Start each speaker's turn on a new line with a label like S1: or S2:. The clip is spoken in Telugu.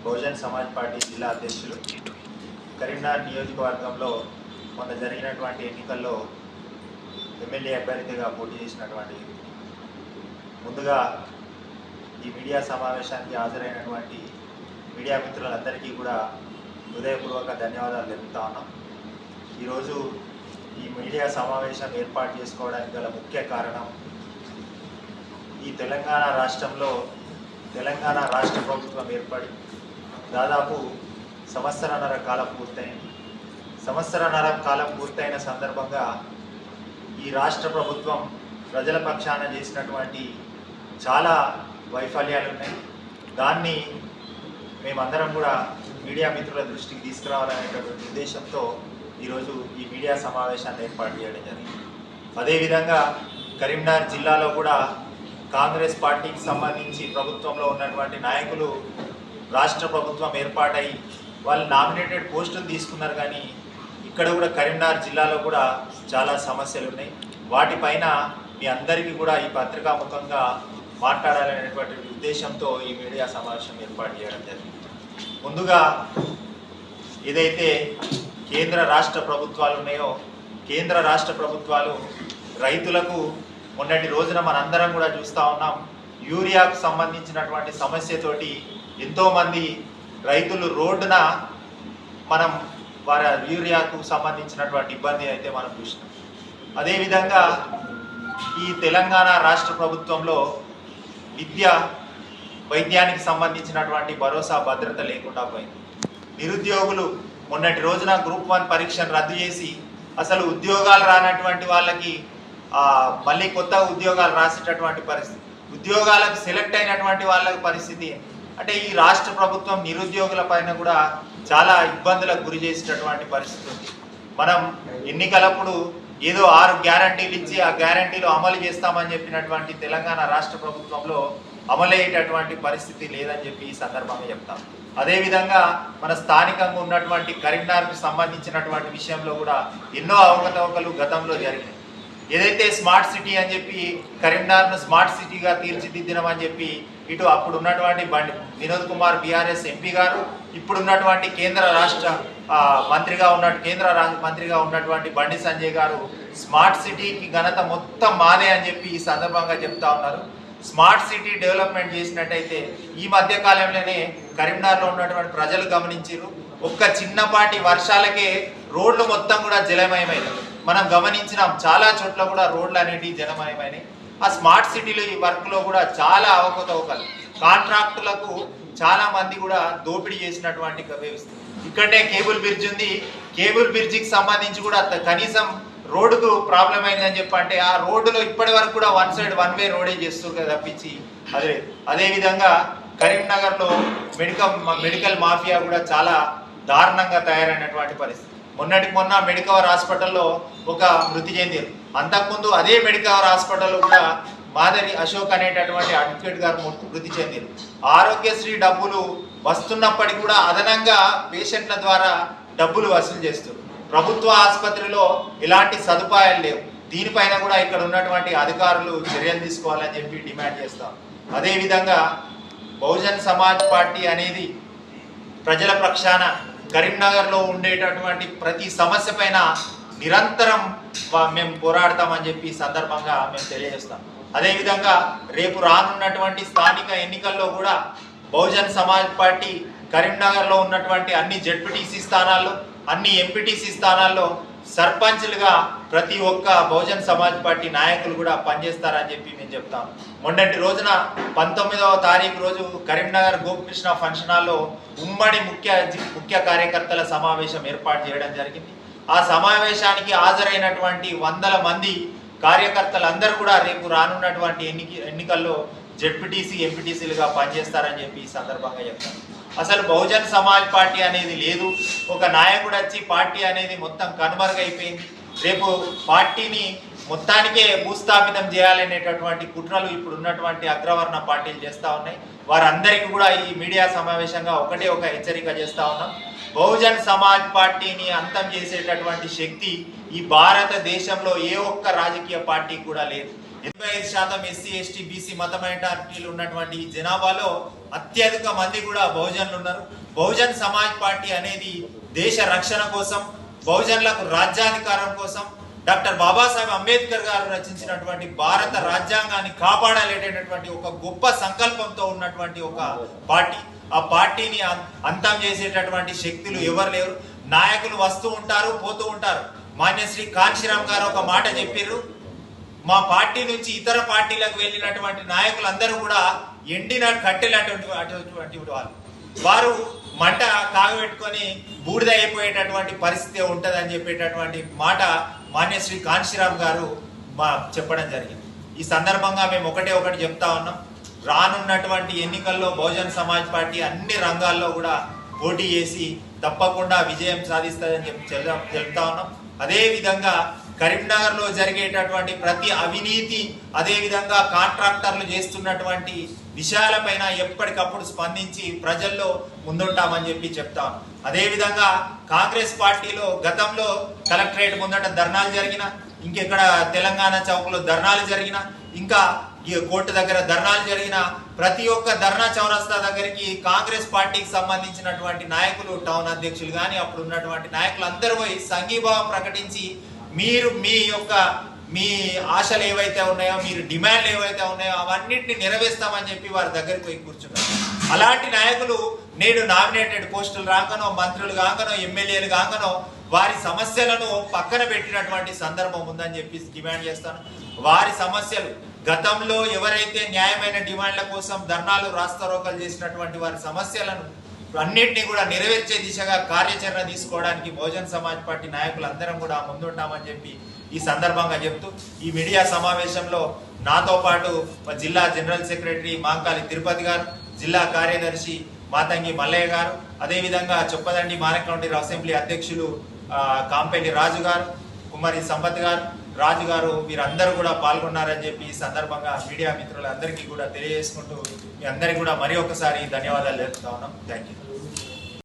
S1: బహుజన్ సమాజ్ పార్టీ జిల్లా అధ్యక్షులు కరీంనగర్ నియోజకవర్గంలో మొన్న జరిగినటువంటి ఎన్నికల్లో ఎమ్మెల్యే అభ్యర్థిగా పోటీ చేసినటువంటి ముందుగా ఈ మీడియా సమావేశానికి హాజరైనటువంటి మీడియా మిత్రులందరికీ కూడా హృదయపూర్వక ధన్యవాదాలు తెలుపుతా ఉన్నాం. ఈరోజు ఈ మీడియా సమావేశం ఏర్పాటు చేసుకోవడానికి గల ముఖ్య కారణం ఈ తెలంగాణ రాష్ట్రంలో తెలంగాణ రాష్ట్ర ప్రభుత్వం ఏర్పడి దాదాపు సంవత్సరన్నర కాలం పూర్తయింది. సంవత్సరన్నర కాలం పూర్తయిన సందర్భంగా ఈ రాష్ట్ర ప్రభుత్వం ప్రజల పక్షాన చేసినటువంటి చాలా వైఫల్యాలు ఉన్నాయి. దాన్ని మేమందరం కూడా మీడియా మిత్రుల దృష్టికి తీసుకురావాలనేటటువంటి ఉద్దేశంతో ఈరోజు ఈ మీడియా సమావేశాన్ని ఏర్పాటు చేయడం జరిగింది. అదేవిధంగా కరీంనగర్ జిల్లాలో కూడా కాంగ్రెస్ పార్టీకి సంబంధించి ప్రభుత్వంలో ఉన్నటువంటి నాయకులు రాష్ట్ర ప్రభుత్వం ఏర్పాటై వాళ్ళు నామినేటెడ్ పోస్టులు తీసుకున్నారు, కానీ ఇక్కడ కూడా కరీంనగర్ జిల్లాలో కూడా చాలా సమస్యలు ఉన్నాయి. వాటిపైన మీ అందరికీ కూడా ఈ పత్రికాముఖంగా మాట్లాడాలనేటువంటి ఉద్దేశంతో ఈ మీడియా సమావేశం ఏర్పాటు చేయడం జరిగింది. ముందుగా ఏదైతే కేంద్ర రాష్ట్ర ప్రభుత్వాలు ఉన్నాయో, కేంద్ర రాష్ట్ర ప్రభుత్వాలు రైతులకు మొన్నటి రోజున మనందరం కూడా చూస్తూ ఉన్నాం, యూరియాకు సంబంధించినటువంటి సమస్యతోటి ఎంతోమంది రైతులు రోడ్డున మనం వారి యూరియాకు సంబంధించినటువంటి ఇబ్బంది అయితే మనం చూసినాం. అదేవిధంగా ఈ తెలంగాణ రాష్ట్ర ప్రభుత్వంలో విద్య వైద్యానికి సంబంధించినటువంటి భరోసా భద్రత లేకుండా పోయింది. నిరుద్యోగులు మొన్నటి రోజున గ్రూప్ 1 పరీక్షను రద్దు చేసి అసలు ఉద్యోగాలు రానటువంటి వాళ్ళకి మళ్ళీ కొత్త ఉద్యోగాలు రాసేటటువంటి పరిస్థితి, ఉద్యోగాలకు సెలెక్ట్ అయినటువంటి వాళ్ళకి పరిస్థితి అంటే ఈ రాష్ట్ర ప్రభుత్వం నిరుద్యోగుల పైన కూడా చాలా ఇబ్బందులకు గురి చేసేటటువంటి పరిస్థితి ఉంది. మనం ఎన్నికలప్పుడు ఏదో 6 గ్యారంటీలు ఇచ్చి ఆ గ్యారంటీలు అమలు చేస్తామని చెప్పినటువంటి తెలంగాణ రాష్ట్ర ప్రభుత్వంలో అమలయ్యేటటువంటి పరిస్థితి లేదని చెప్పి ఈ సందర్భంగా చెప్తాం. అదేవిధంగా మన స్థానికంగా ఉన్నటువంటి కరీంనగర్కు సంబంధించినటువంటి విషయంలో కూడా ఎన్నో అవకతవకలు గతంలో జరిగినాయి. ఏదైతే స్మార్ట్ సిటీ అని చెప్పి కరీంనగర్ను స్మార్ట్ సిటీగా తీర్చిదిద్దినామని చెప్పి ఇటు అప్పుడు ఉన్నటువంటి వినోద్ కుమార్ బీఆర్ఎస్ ఎంపీ గారు, ఇప్పుడున్నటువంటి కేంద్ర మంత్రిగా ఉన్నటువంటి బండి సంజయ్ గారు స్మార్ట్ సిటీకి ఘనత మొత్తం మాదే అని చెప్పి ఈ సందర్భంగా చెప్తా ఉన్నారు. స్మార్ట్ సిటీ డెవలప్మెంట్ చేసినట్టయితే ఈ మధ్య కాలంలోనే కరీంనగర్లో ఉన్నటువంటి ప్రజలు గమనించారు, ఒక్క చిన్నపాటి వర్షాలకే రోడ్లు మొత్తం కూడా జలమయమైనవి. మనం గమనించినాం, చాలా చోట్ల కూడా రోడ్లు అనేటివి జలమయమైనవి. ఆ స్మార్ట్ సిటీలో ఈ వర్క్లో కూడా చాలా అవకతవకలు, కాంట్రాక్టులకు చాలా మంది కూడా దోపిడీ చేసినటువంటి వ్యవస్థ. ఇక్కడనే కేబుల్ బ్రిడ్జ్ ఉంది, కేబుల్ బ్రిడ్జికి సంబంధించి కూడా కనీసం రోడ్డుకు ప్రాబ్లం అయిందని చెప్పంటే ఆ రోడ్డులో ఇప్పటి వరకు కూడా వన్ వే రోడే చేస్తారు తప్పించి అదేవిధంగా కరీంనగర్లో మెడికల్ మాఫియా కూడా చాలా దారుణంగా తయారైనటువంటి పరిస్థితి. మొన్న మెడికవర్ హాస్పిటల్లో ఒక మృతి చెందారు. అంతకుముందు అదే మెడికవర్ హాస్పిటల్లో కూడా మాధరి అశోక్ అనేటటువంటి అడ్వకేట్ గారు మృతి చెందారు. ఆరోగ్యశ్రీ డబ్బులు వస్తున్నప్పటికీ కూడా అదనంగా పేషెంట్ల ద్వారా డబ్బులు వసూలు చేస్తారు. ప్రభుత్వ ఆసుపత్రిలో ఎలాంటి సదుపాయాలు లేవు. దీనిపైన కూడా ఇక్కడ ఉన్నటువంటి అధికారులు చర్యలు తీసుకోవాలని చెప్పి డిమాండ్ చేస్తాం. అదేవిధంగా బహుజన్ సమాజ్ పార్టీ అనేది ప్రజల పక్షాన కరీంనగర్లో ఉండేటటువంటి ప్రతి సమస్య పైన నిరంతరం మేము పోరాడతామని చెప్పి సందర్భంగా మేము తెలియజేస్తాం. అదేవిధంగా రేపు రానున్నటువంటి స్థానిక ఎన్నికల్లో కూడా బహుజన్ సమాజ్ పార్టీ కరీంనగర్లో ఉన్నటువంటి అన్ని జెడ్పీటీసీ స్థానాల్లో, అన్ని ఎంపీటీసీ స్థానాల్లో సర్పంచ్లుగా ప్రతి ఒక్క బహుజన్ సమాజ్ పార్టీ నాయకులు కూడా పనిచేస్తారని చెప్పి మేము చెప్తాం. మొన్నటి రోజున 19వ తారీఖు రోజు కరీంనగర్ గోపికృష్ణ ఫంక్షన్ హాల్లో ఉమ్మడి ముఖ్య కార్యకర్తల సమావేశం ఏర్పాటు చేయడం జరిగింది. ఆ సమావేశానికి హాజరైనటువంటి వందల మంది కార్యకర్తలందరూ కూడా రేపు రానున్నటువంటి ఎన్నికల్లో జెడ్పీటీసీ ఎంపీటీసీలుగా పనిచేస్తారని చెప్పి ఈ సందర్భంగా చెప్తాం. అసలు బహుజన్ సమాజ్ పార్టీ అనేది లేదు, ఒక నాయకుడు వచ్చి పార్టీ అనేది మొత్తం కనుమరుగైపోయింది. రేపు పార్టీని మొత్తానికే భూస్థాపితం చేయాలనేటటువంటి కుట్రలు ఇప్పుడు ఉన్నటువంటి అగ్రవర్ణ పార్టీలు చేస్తూ ఉన్నాయి. వారందరికీ కూడా ఈ మీడియా సమావేశంగా ఒక హెచ్చరిక చేస్తూ ఉన్నాం. బహుజన్ సమాజ్ పార్టీని అంతం చేసేటటువంటి శక్తి ఈ భారతదేశంలో ఏ ఒక్క రాజకీయ పార్టీ కూడా లేదు. 85% ఎస్సీ ఎస్టీ బీసీ మత మైనారిటీలు ఉన్నటువంటి ఈ జనాభాలో అత్యధిక మంది కూడా బహుజనులు ఉన్నారు. బహుజన్ సమాజ్ పార్టీ అనేది దేశ రక్షణ కోసం, బహుజనులకు రాజ్యాధికారం కోసం డాక్టర్ బాబాసాహెబ్ అంబేద్కర్ గారు రచించినటువంటి భారత రాజ్యాంగాన్ని కాపాడాలనేటటువంటి ఒక గొప్ప సంకల్పంతో ఉన్నటువంటి ఒక పార్టీ. ఆ పార్టీని అంతం చేసేటటువంటి శక్తులు ఎవరు లేరు. నాయకులు వస్తూ ఉంటారు, పోతూ ఉంటారు. మాన్యశ్రీ కాంశీరామ్ గారు ఒక మాట చెప్పారు, మా పార్టీ నుంచి ఇతర పార్టీలకు వెళ్ళినటువంటి నాయకులందరూ కూడా ఎండిన కట్టెలటువంటి వారు మంట కాగబెట్టుకొని బూడిద అయిపోయేటటువంటి పరిస్థితి ఉంటుందని చెప్పేటటువంటి మాట మాన్యశ్రీ కాంశీరామ్ గారు చెప్పడం జరిగింది. ఈ సందర్భంగా మేము ఒకటి చెప్తా ఉన్నాం, రానున్నటువంటి ఎన్నికల్లో బహుజన్ సమాజ్ పార్టీ అన్ని రంగాల్లో కూడా పోటీ చేసి తప్పకుండా విజయం సాధిస్తుందని చెప్తా ఉన్నాం. అదే విధంగా కరీంనగర్ లో జరిగేటటువంటి ప్రతి అవినీతి, అదే విధంగా కాంట్రాక్టర్లు చేస్తున్నటువంటి విషయాలపైన ఎప్పటికప్పుడు స్పందించి ప్రజల్లో ముందుంటామని చెప్పి చెప్తాం. అదే విధంగా కాంగ్రెస్ పార్టీలో గతంలో కలెక్టరేట్ ముందట ధర్నాలు జరిగిన, ఇంకెక్కడ తెలంగాణ చౌక్ లో ధర్నాలు జరిగిన, ఇంకా ఈ కోర్టు దగ్గర ధర్నాలు జరిగిన, ప్రతి ఒక్క ధర్నా చౌరస్తా దగ్గరికి కాంగ్రెస్ పార్టీకి సంబంధించినటువంటి నాయకులు, టౌన్ అధ్యక్షులు కానీ అప్పుడు ఉన్నటువంటి నాయకులు అందరూ పోయి సంఘీభావం ప్రకటించి మీరు మీ ఆశలు ఏవైతే ఉన్నాయో, మీరు డిమాండ్లు ఏవైతే ఉన్నాయో అవన్నిటిని నెరవేర్స్తామని చెప్పి వారి దగ్గరికి పోయి కూర్చున్నారు. అలాంటి నాయకులు నేడు నామినేటెడ్ పోస్టులు రాగానో, మంత్రులు కాగానో, ఎమ్మెల్యేలు కాగానో వారి సమస్యలను పక్కన పెట్టినటువంటి సందర్భం ఉందని చెప్పి డిమాండ్ చేస్తాను. వారి సమస్యలు గతంలో ఎవరైతే న్యాయమైన డిమాండ్ల కోసం ధర్నాలు, రాస్తారోకలు చేసినటువంటి వారి సమస్యలను అన్నింటినీ కూడా నెరవేర్చే దిశగా కార్యాచరణ తీసుకోవడానికి బహుజన్ సమాజ్ పార్టీ నాయకులు అందరం కూడా ముందుంటామని చెప్పి ఈ సందర్భంగా చెప్తూ, ఈ మీడియా సమావేశంలో నాతో పాటు జిల్లా జనరల్ సెక్రటరీ మాంకాలి తిరుపతి గారు, జిల్లా కార్యదర్శి మాతంగి మల్లయ్య గారు, అదేవిధంగా చొప్పదండి మానకౌంటి అసెంబ్లీ అధ్యక్షులు కాంపెల్లి రాజు గారు, కుమారి సంపత్ గారు, రాజు గారు, వీరందరూ కూడా పాల్గొన్నారని చెప్పి ఈ సందర్భంగా మీడియా మిత్రులందరికీ కూడా తెలియజేసుకుంటూ మీ అందరికీ కూడా మరి ఒకసారి ధన్యవాదాలు తెలుపుతా ఉన్నాం. Thank you.